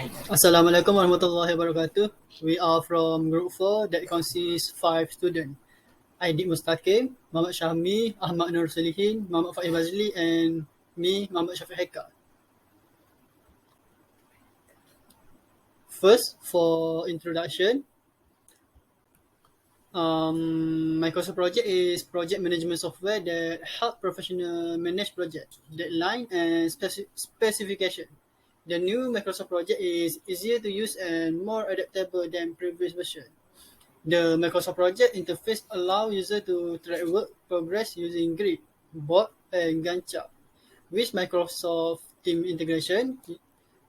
Assalamualaikum warahmatullahi wabarakatuh. We are from Group 4 that consists 5 students. Aidik Mustaqim, Muhammad Syahmi, Ahmad Nur Salihin, Muhammad Faiz Bazli and me, Muhammad Syafiq Haikal. First, for introduction, Microsoft Project is project management software that help professional manage project, deadline and specification. The new Microsoft Project is easier to use and more adaptable than previous version. The Microsoft Project interface allows users to track work progress using Grid, Board, and Gantt chart. With Microsoft Team integration,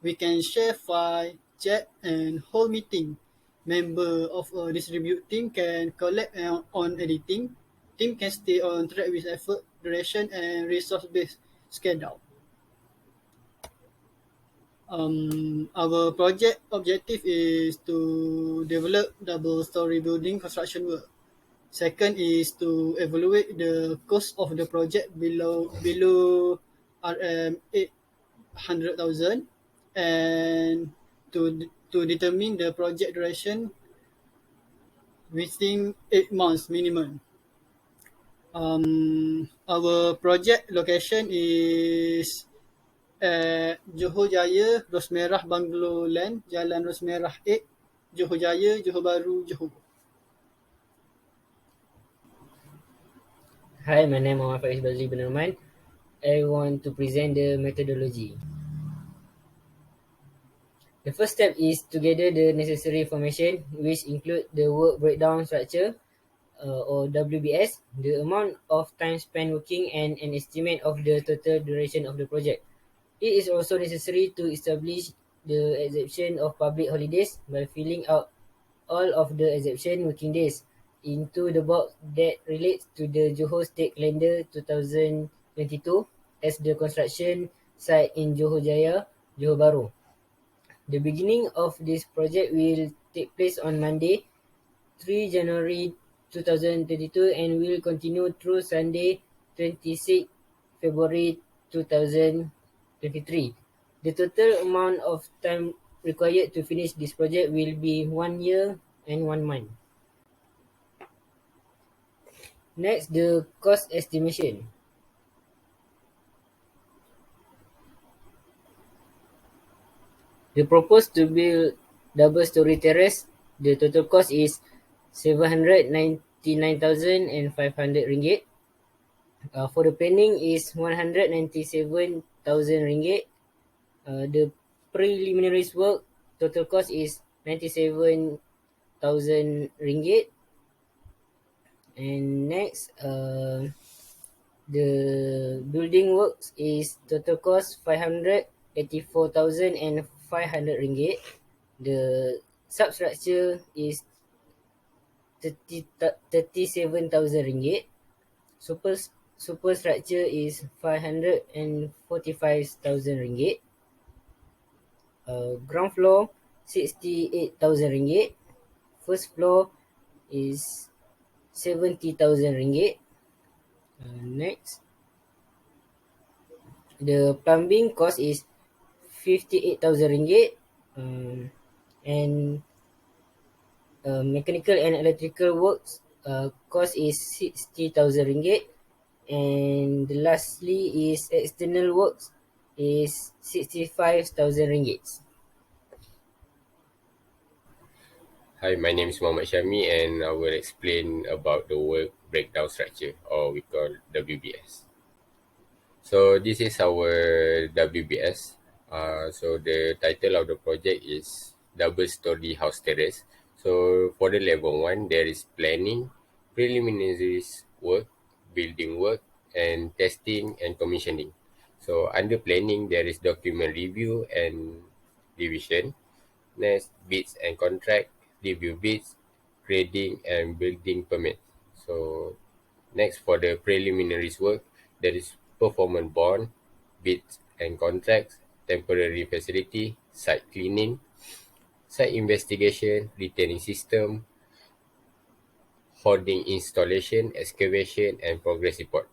we can share file, chat, and hold meeting. Member of a distributed team can collect on editing. Team can stay on track with effort, duration, and resource-based schedule. Our project objective is to develop double-story building construction work. Second is to evaluate the cost of the project below RM 800,000 and to determine the project duration within 8 months minimum. Our project location is at Johor Jaya, Rosmerah Bungalow Land, Jalan Rosmerah 8, Johor Jaya, Johor Bahru, Johor. Hi, my name is Muhammad Faiz Bazli bin Rahman. I want to present the methodology. The first step is to gather the necessary information, which include the work breakdown structure or WBS, the amount of time spent working, and an estimate of the total duration of the project. It is also necessary to establish the exemption of public holidays by filling out all of the exemption working days into the box that relates to the Johor State Calendar 2022 as the construction site in Johor Jaya, Johor Bahru. The beginning of this project will take place on Monday, 3 January 2022 and will continue through Sunday, 26 February 2023. The total amount of time required to finish this project will be 1 year and 1 month. Next, the cost estimation. The proposed to build double-story terrace, the total cost is RM799,500. For the planning is RM197,000. The preliminary work total cost is RM97,000. And next, the building works is total cost RM584,500. The substructure is RM37,000. Superstructure is RM545,000. Ground floor RM68,000. First floor is RM70,000. Next, the plumbing cost is RM58,000. And mechanical and electrical works cost is RM60,000. And lastly is external works is RM65,000. Hi, my name is Muhammad Syahmi and I will explain about the work breakdown structure or we call WBS. So this is our WBS. So the title of the project is Double Story House Terrace. So for the level 1, there is planning, preliminary work, building work, and testing and commissioning. So under planning, there is document review and revision. Next, bids and contract, review bids, grading and building permit. So next, for the preliminaries work, there is performance bond, bids and contracts, temporary facility, site cleaning, site investigation, retaining system, hoarding installation, excavation and progress report.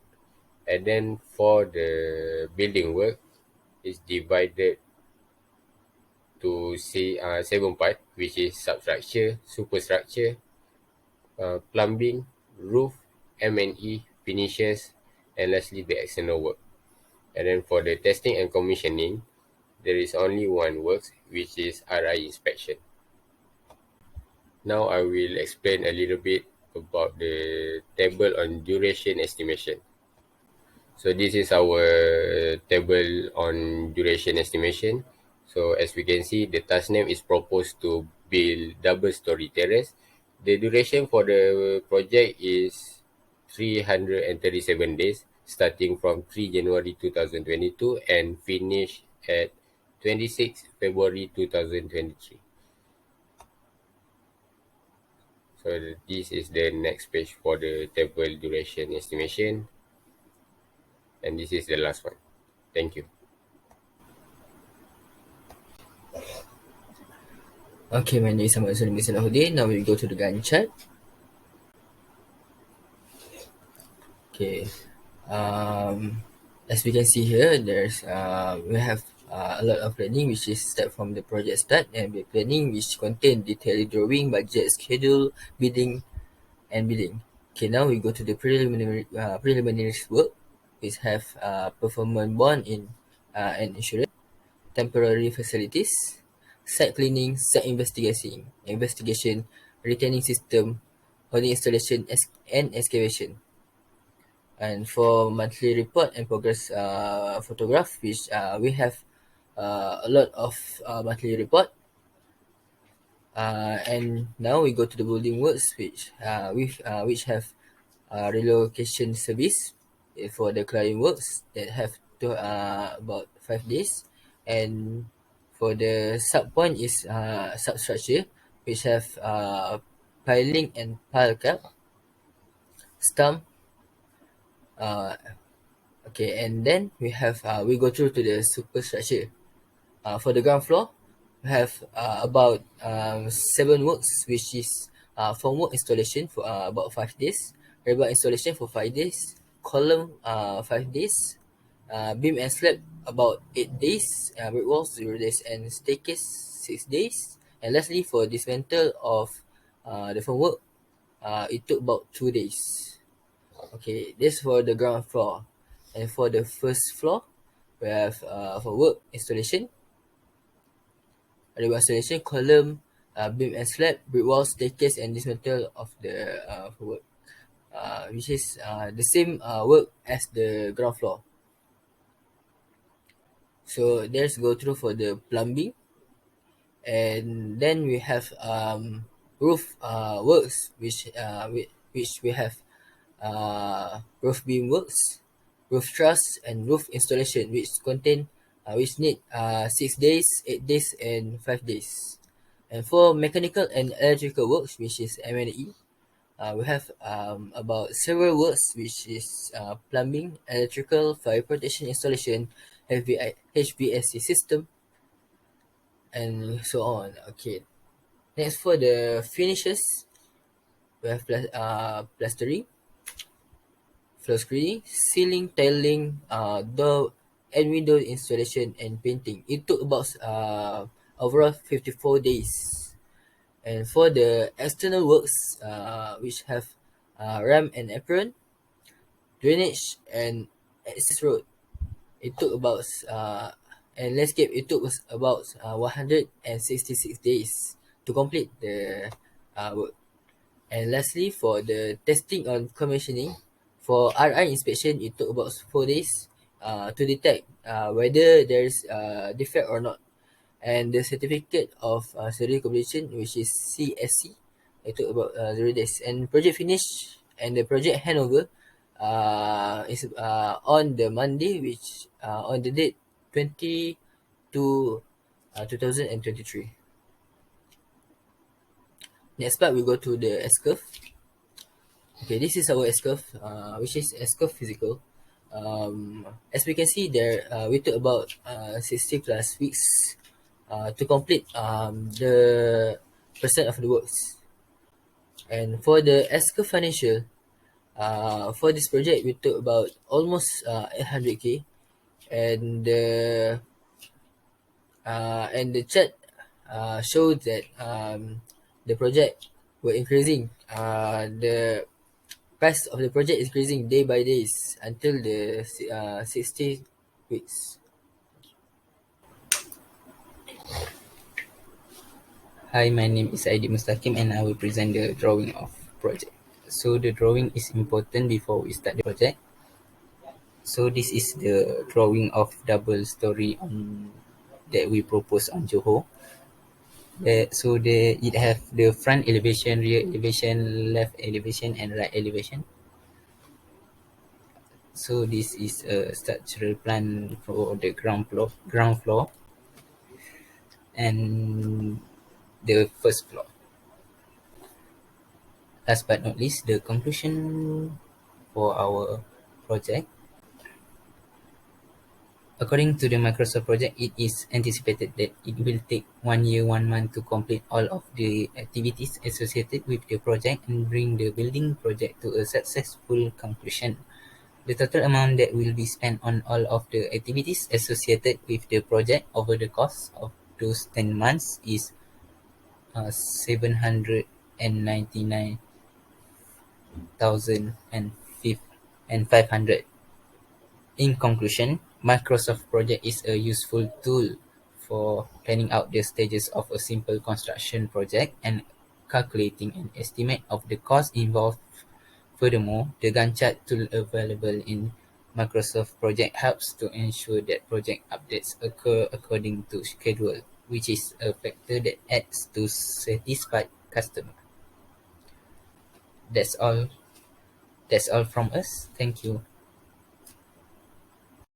And then for the building work, it's divided to see 7 part, which is substructure, superstructure, plumbing, roof, M&E, finishes, and lastly the external work. And then for the testing and commissioning, there is only one works, which is RI inspection. Now I will explain a little bit about the table on duration estimation. So this is our table on duration estimation. So as we can see, the task name is proposed to build double story terrace. The duration for the project is 337 days, starting from 3 January 2022 and finish at 26 February 2023. So this is the next page for the table duration estimation, and this is the last one. Thank you. Okay, my name is Ahmad Sulaiman Salahuddin. Now we go to the Gantt chart. Okay, as we can see here, we have a lot of planning, which is start from the project start, and the planning which contain detailed drawing, budget, schedule, bidding, and bidding. Okay, now we go to the preliminary work, which have performance bond in and insurance, temporary facilities, site cleaning, site investigation, retaining system, holding installation, and excavation. And for monthly report and progress photograph, which we have a lot of monthly report. And now we go to the building works, which have relocation service for the client works that have to about 5 days. And for the sub point is substructure, which have piling and pile cap, stump. Okay, and then we go through to the superstructure. For the ground floor, we have about 7 works, which is formwork installation for about 5 days, rebar installation for 5 days, column 5 days, beam and slab about 8 days, brick walls 0 days, and staircase 6 days. And lastly, for dismantle of the formwork, it took about 2 days. Okay, this for the ground floor. And for the first floor, we have for work installation, rebar installation, column, beam and slab, brick wall, staircase, and dismantle of the work, which is the same work as the ground floor. So let's go through for the plumbing, and then we have roof works, which we have roof beam works, roof truss, and roof installation, which need 6 days, 8 days, and 5 days. And for mechanical and electrical works, which is M&E, we have about several works, which is plumbing, electrical, fire protection installation, HVAC system, and so on. Okay, next for the finishes, we have plastering, floor screening, ceiling tiling, door and window installation, and painting. It took about overall 54 days. And for the external works, which have ramp and apron, drainage, and access road, it took about and landscape, it took about 166 days to complete the work. And lastly, for the testing on commissioning, for RI inspection, it took about 4 days to detect whether there is a defect or not. And the certificate of survey completion, which is CSC, it took about 0 days. And project finish and the project handover is on the Monday, which on the date 2023. Next part, we go to the S-curve. Okay, this is our S-curve, which is S-curve physical. As we can see there, we took about 60 plus weeks to complete the percent of the works. And for the S-curve financial, for this project, we took about almost 800k, and the chart showed that the project were increasing. The price of the project is increasing day by days until the 60 weeks. Hi, my name is Aidi Mustaqim and I will present the drawing of project. So the drawing is important before we start the project. So this is the drawing of double story that we propose on Johor. It have the front elevation, rear elevation, left elevation, and right elevation. So this is a structural plan for the ground floor, and the first floor. Last but not least, the conclusion for our project. According to the Microsoft project, it is anticipated that it will take 1 year, 1 month to complete all of the activities associated with the project and bring the building project to a successful conclusion. The total amount that will be spent on all of the activities associated with the project over the course of those 10 months is 799,500. In conclusion, Microsoft Project is a useful tool for planning out the stages of a simple construction project and calculating an estimate of the cost involved. Furthermore, the Gantt chart tool available in Microsoft Project helps to ensure that project updates occur according to schedule, which is a factor that adds to satisfied customer. That's all from us. Thank you.